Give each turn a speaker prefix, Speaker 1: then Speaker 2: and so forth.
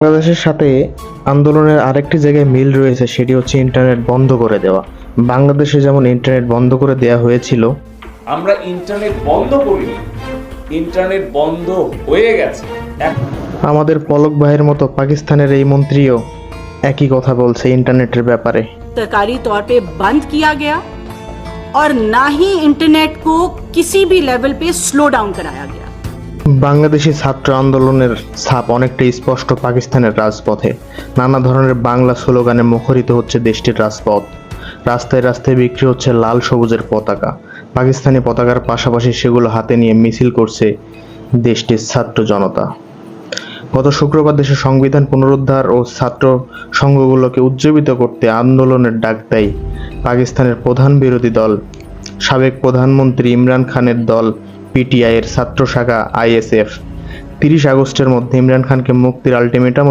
Speaker 1: বাংলাদেশের সাথে আন্দোলনের আরেকটি জায়গায় মিল রয়েছে, সেটি হচ্ছে ইন্টারনেট বন্ধ করে দেওয়া। বাংলাদেশে যেমন ইন্টারনেট বন্ধ করে দেওয়া হয়েছিল,
Speaker 2: আমরা ইন্টারনেট বন্ধ করিনি, ইন্টারনেট বন্ধ হয়ে গেছে।
Speaker 1: আমাদের পলক ভাইয়ের মতো পাকিস্তানের এই মন্ত্রীও একই কথা বলছে ইন্টারনেটের ব্যাপারে।
Speaker 3: सरकारी तौर पे बंद किया गया और ना ही इंटरनेट को किसी भी लेवल पे स्लो डाउन कराया गया।
Speaker 1: বাংলাদেশি ছাত্র আন্দোলনের ছাপ অনেকটা স্পষ্ট পাকিস্তানের রাজপথে। নানা ধরনের বাংলা স্লোগানে মুখরিত হচ্ছে দেশটির রাজপথ। রাস্তায় রাস্তায় বিক্রি হচ্ছে লাল সবুজের পতাকা। পাকিস্তানি পতাকার পাশাপাশি সেগুলো হাতে নিয়ে মিছিল করছে দেশটির ছাত্র জনতা। গত শুক্রবার দেশের সংবিধান পুনরুদ্ধার ও ছাত্র সংঘগুলোকে উজ্জীবিত করতে আন্দোলনের ডাক দেয় পাকিস্তানের প্রধান বিরোধী দল, সাবেক প্রধানমন্ত্রী ইমরান খানের দল পিটিআই এর ছাত্র শাখা আইএসএফ। 30 আগস্টের মধ্যে ইমরান খানকে মুক্তির আলটিমেটাম